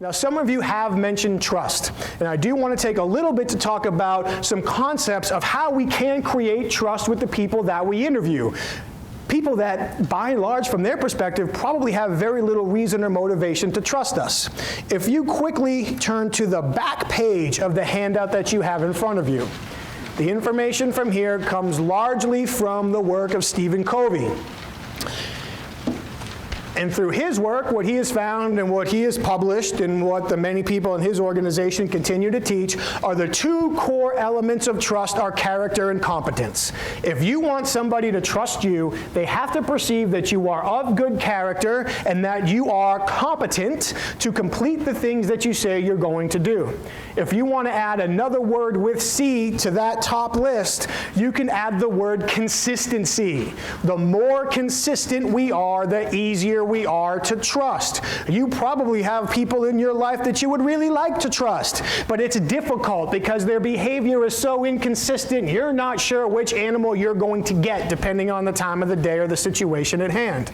Now, some of you have mentioned trust, and I do want to take a little bit to talk about some concepts of how we can create trust with the people that we interview. People that, by and large, from their perspective, probably have very little reason or motivation to trust us. If you quickly turn to the back page of the handout that you have in front of you, the information from here comes largely from the work of Stephen Covey. And through his work, what he has found and what he has published and what the many people in his organization continue to teach are the two core elements of trust are character and competence. If you want somebody to trust you, they have to perceive that you are of good character and that you are competent to complete the things that you say you're going to do. If you want to add another word with C to that top list, you can add the word consistency. The more consistent we are, the easier we are to trust. You probably have people in your life that you would really like to trust, but it's difficult because their behavior is so inconsistent, you're not sure which animal you're going to get depending on the time of the day or the situation at hand.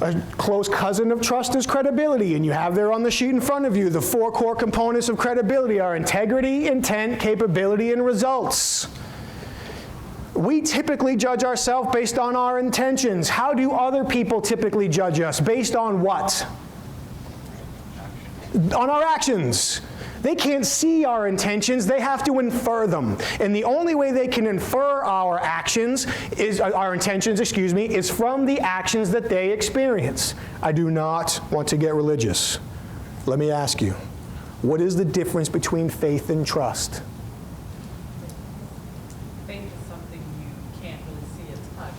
A close cousin of trust is credibility, and you have there on the sheet in front of you the four core components of credibility are integrity, intent, capability, and results. We typically judge ourselves based on our intentions. How do other people typically judge us? Based on what? On our actions. They can't see our intentions, they have to infer them. And the only way they can infer our intentions, is from the actions that they experience. I do not want to get religious. Let me ask you, what is the difference between faith and trust? Faith is something you can't really see and touch.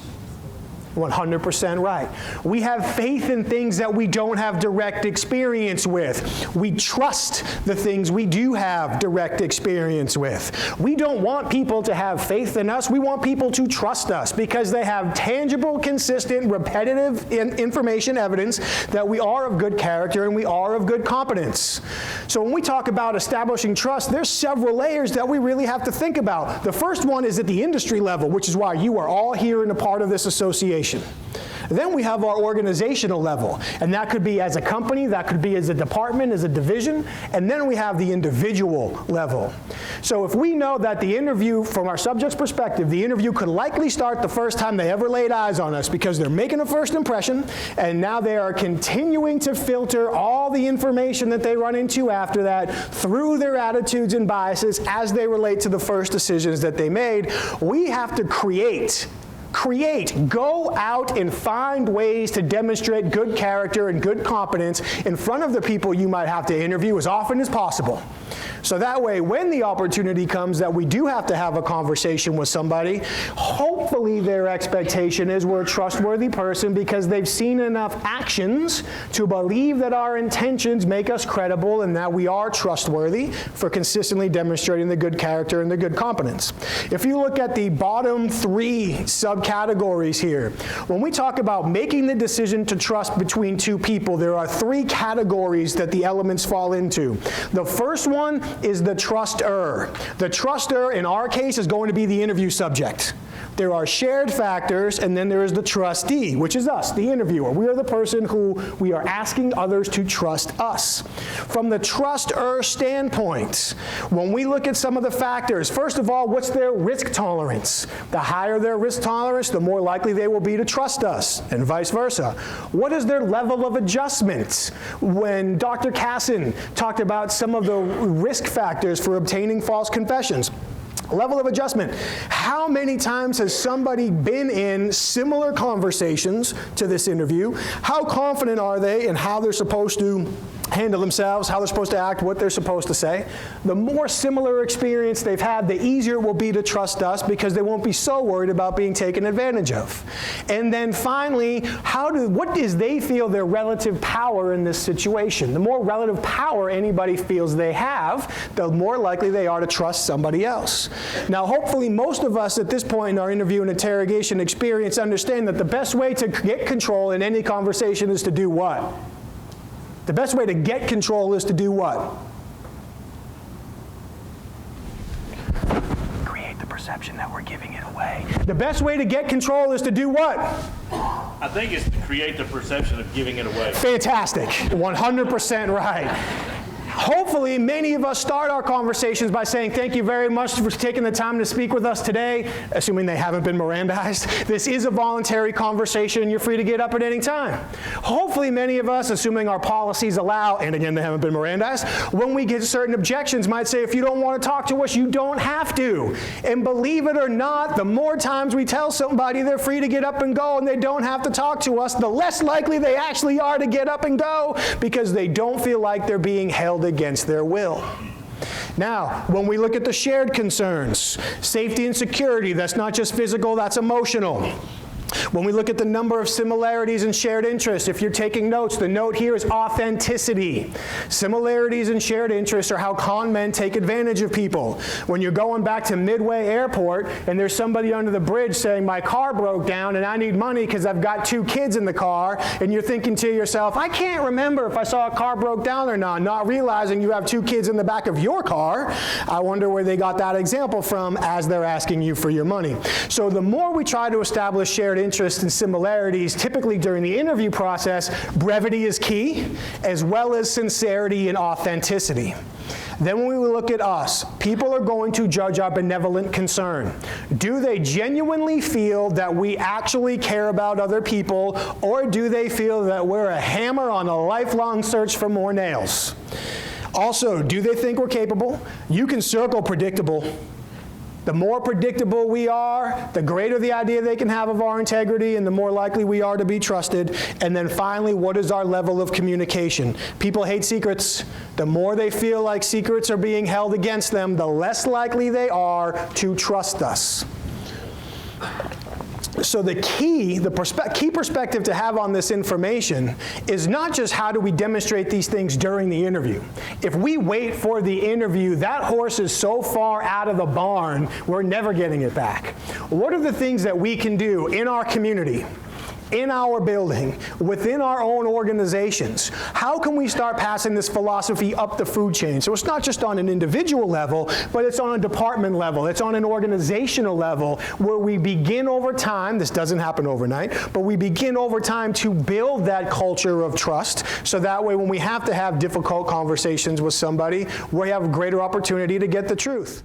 100% right. We have faith in things that we don't have direct experience with. We trust the things we do have direct experience with. We don't want people to have faith in us. We want people to trust us because they have tangible, consistent, repetitive information evidence that we are of good character and we are of good competence. So when we talk about establishing trust, there's several layers that we really have to think about. The first one is at the industry level, which is why you are all here and a part of this association. Then we have our organizational level, and that could be as a company, that could be as a department, as a division, and then we have the individual level. So if we know that the interview, from our subject's perspective, the interview could likely start the first time they ever laid eyes on us because they're making a first impression, and now they are continuing to filter all the information that they run into after that through their attitudes and biases as they relate to the first decisions that they made, we have to go out and find ways to demonstrate good character and good competence in front of the people you might have to interview as often as possible. So that way, when the opportunity comes that we do have to have a conversation with somebody, hopefully their expectation is we're a trustworthy person because they've seen enough actions to believe that our intentions make us credible and that we are trustworthy for consistently demonstrating the good character and the good competence. If you look at the bottom three subcategories here, when we talk about making the decision to trust between two people, there are three categories that the elements fall into. The first one is the truster. The truster, in our case, is going to be the interview subject. There are shared factors, and then there is the trustee, which is us, the interviewer. We are the person who we are asking others to trust us. From the truster standpoint, when we look at some of the factors, first of all, what's their risk tolerance? The higher their risk tolerance, the more likely they will be to trust us, and vice versa. What is their level of adjustment? When Dr. Casson talked about some of the risk factors for obtaining false confessions, level of adjustment. How many times has somebody been in similar conversations to this interview? How confident are they in how they're supposed to handle themselves, how they're supposed to act, what they're supposed to say? The more similar experience they've had, the easier it will be to trust us because they won't be so worried about being taken advantage of. And then finally, what does they feel their relative power in this situation? The more relative power anybody feels they have, the more likely they are to trust somebody else. Now, hopefully most of us at this point in our interview and interrogation experience understand that the best way to get control in any conversation is to do what? The best way to get control is to do what? Create the perception that we're giving it away. The best way to get control is to do what? I think it's to create the perception of giving it away. Fantastic. 100% right. Hopefully, many of us start our conversations by saying, thank you very much for taking the time to speak with us today, assuming they haven't been Mirandized. This is a voluntary conversation. You're free to get up at any time. Hopefully, many of us, assuming our policies allow, and again, they haven't been Mirandized, when we get certain objections, might say, if you don't want to talk to us, you don't have to. And believe it or not, the more times we tell somebody they're free to get up and go and they don't have to talk to us, the less likely they actually are to get up and go because they don't feel like they're being held against their will. Now, when we look at the shared concerns, safety and security, that's not just physical, that's emotional. When we look at the number of similarities and shared interests, if you're taking notes, the note here is authenticity. Similarities and shared interests are how con men take advantage of people. When you're going back to Midway Airport and there's somebody under the bridge saying, my car broke down and I need money because I've got 2 kids in the car, and you're thinking to yourself, I can't remember if I saw a car broke down or not realizing you have 2 kids in the back of your car. I wonder where they got that example from as they're asking you for your money. So the more we try to establish shared interests and similarities, typically during the interview process, brevity is key, as well as sincerity and authenticity. Then when we look at us, people are going to judge our benevolent concern. Do they genuinely feel that we actually care about other people, or do they feel that we're a hammer on a lifelong search for more nails? Also, do they think we're capable? You can circle predictable. The more predictable we are, the greater the idea they can have of our integrity and the more likely we are to be trusted. And then finally, what is our level of communication? People hate secrets. The more they feel like secrets are being held against them, the less likely they are to trust us. So the key perspective to have on this information is not just how do we demonstrate these things during the interview. If we wait for the interview, that horse is so far out of the barn, we're never getting it back. What are the things that we can do in our community, in our building, within our own organizations? How can we start passing this philosophy up the food chain? So it's not just on an individual level, but it's on a department level. It's on an organizational level where we begin over time, this doesn't happen overnight, but we begin over time to build that culture of trust, so that way when we have to have difficult conversations with somebody, we have a greater opportunity to get the truth.